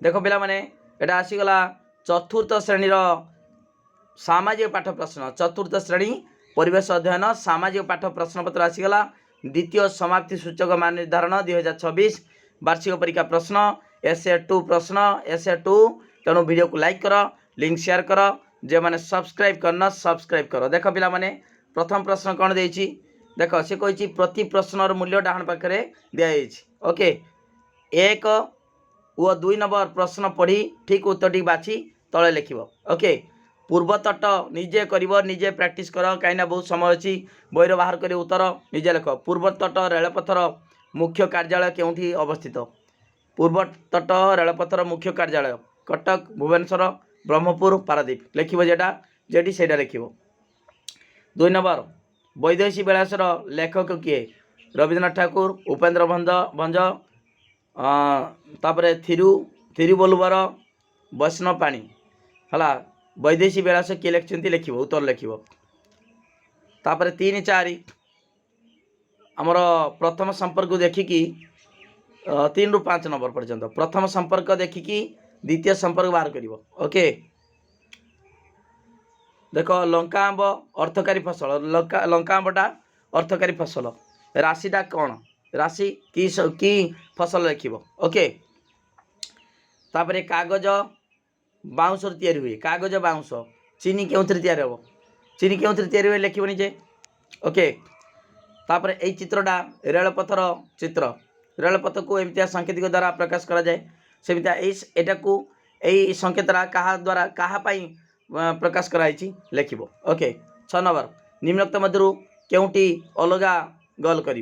देख पिला माने एटा आसीगला चतुर्थ श्रेणीर सामाजिक पाठ प्रश्न। चतुर्थ श्रेणी परिवेश अध्ययन सामाजिक पाठ प्रश्नपत्र आसीगला द्वितीय समाप्ति सूचक मान निर्धारण 2026 वार्षिक परीक्षा प्रश्न एसए 2 प्रश्न एसए 2। तेणु वीडियो को लाइक कर, लिंक शेयर कर, जे माने सब्सक्राइब करना सब्सक्राइब कर। देख पिला माने प्रथम प्रश्न कौन देछि देख से कही प्रति प्रश्नर मूल्य डाहन पाखे दिखाई। ओके 1 व 2 नंबर प्रश्न पढ़ी ठीक उत्तरटी बाछी तले लिख। ओके पूर्व तट निजे कर निजे प्रैक्टिस कर कहीं बहुत समय अच्छी बईर बाहर कर उत्तर निजे लिख। पूर्व तट रेलपथर मुख्य कार्यालय केउठी अवस्थित? पूर्व तट रेलपथर मुख्य कार्यालय कटक भुवनेश्वर ब्रह्मपुर पारादीप लिख जेटा जेटी सेटा लिख। 2 नंबर वैदेशी विलासर लेखक किए? रवींद्रनाथ ठाकुर, उपेन्द्र भंज तापर थिरुवल्लुवर वैष्णव पाणी है। वैदेशी विलास किए लिखिं लिख उत्तर लिख। तापर 3 4 आमर प्रथम संपर्क देखिकी 3 रु 5 नंबर पर्यंत प्रथम संपर्क देखिकी द्वितीय संपर्क बाहर कर। ओके देख लंका आंब अर्थकारी फसल। लंका आंबटा अर्थकारी फसल। राशिटा कौन? राशि की फसल लिख। ओके तापर कागज बाउंस तैयारी हुए। कागज बाउंस चीनी क्यों तैयारी हम? चीनी क्यों तैयारी हुए लिखी जे। ओके तापर यही चित्रटा रेलपथर चित्र। रेलपथ को एमती सांकेतिक द्वारा प्रकाश करा जाए सेमती एटा को यही संकेतरा क्या द्वारा क्या प्रकाश कराई लिख। ओके 6 नंबर निम्नोक्त मध्य केउटी अलगा गोल कर?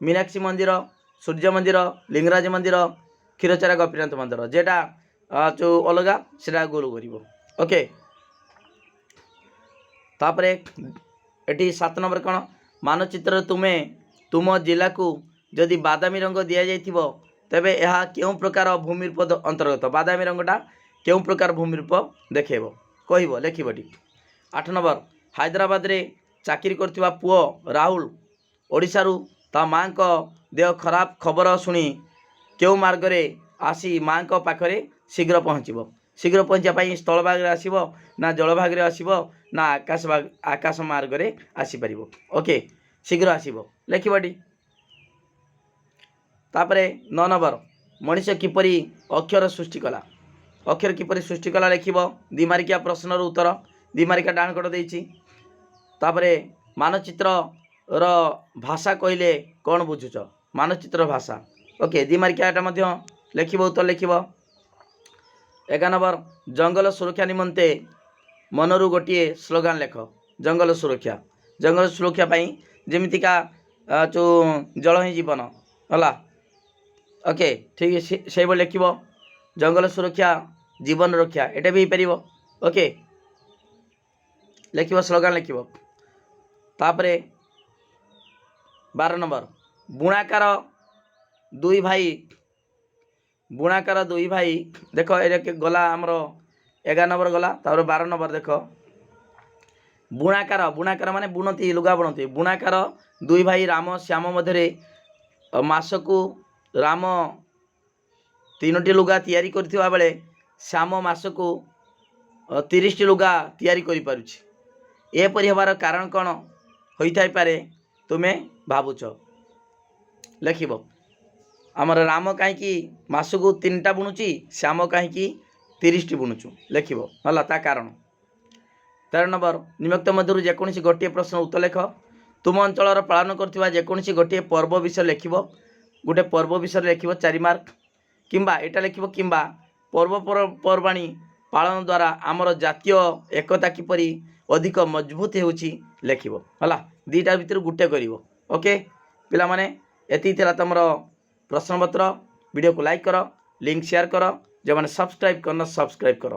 मीनाक्षी मंदिर, सूर्य मंदिर, लिंगराज मंदिर, क्षीरचरा गोपीनाथ मंदिर जेटा जो अलगा से गोल कर। ओके तापर एटी 7 नंबर कौन? मानचित्र तुम्हें तुम जिला को जदि बादामी रंग दि जाइथिबो तेबे यह केउ प्रकार भूमिरूप अंतर्गत? बादामी रंगटा केउ प्रकार भूमिरूप देखेब कहब लिखबटी। 8 नंबर हैदराबाद रे चाकरी करथिबा पुओ राहुल ओडिशारू ता माँ को देह खराब खबर शुणी केउ मार्ग रे आसी माँ को पाखरे शीघ्र पहुँचब? शीघ्र पहुँचापी स्थल भाग रे आसीबो ना जल भाग रे आसीबो ना आकाश मार्ग रे आसी परिबो? ओके शीघ्र आसीबो लिखबटी। तापरे 9 नंबर मनीष किपरि अक्षर सृष्टि कला? अक्षर किपरि सृष्टि कला लिख। दिमारिका प्रश्नर उत्तर दिमारिका डाणकट देछि। तापरे मानचित्र र भाषा कहले कौन बुझुच? मानचित्र भाषा। ओके दिमारिकाटा मध्य लिख उत्तर लिख। 11 नंबर जंगल सुरक्षा निमंते मनरू गोटे स्लोगान लेख। जंगल सुरक्षा पाई जेमितिका जो जल ही जीवन है। ओके ठीक से लिख जंगल सुरक्षा जीवन रक्षा एटा भी पार। ओके लिख स्लोगान लिख। तापरे 12 नंबर बुणाकार दुई भाई देख ये गला आमर 11 नंबर गला। तापर 12 नंबर देख बुणाकार माने बुणती लुगा बुणती। बुणाकार दुई भाई राम श्याम मध्य मासकू राम 3टी लुगा तैयारी करथिबा बेले श्याम मासकू 30टी लुगा तैयारी करि पारुछि। एपरि हेबार कारण कौन होइथाइ पारे तुमे भावुच लिखब? आमर राम कहीं मासकू 3टा बुणुची श्याम कहीं 30टी बुणुचु लिखब है ता कारण। 13 नंबर निम्नोक्त मध्य जेकोसी गोटे प्रश्न उत्तर लेख। तुम अंचल पालन करथिबा जेकोसी गोटे पर्व विषय लिख। गोटे पर्व विषय लिख 4 मार्क किंबा एटा लिख किंबा पर्वपर्वाणी पालन द्वारा आमर जातीय एकता किपरि अधिक मजबूत होउछि लिखब है। दुईटा भितर गोटे कर। ओके पिला माने एति थिला तमर प्रश्नपत्र। वीडियो को लाइक कर, लिंक शेयर कर, जो मैंने सब्सक्राइब करना सब्सक्राइब कर।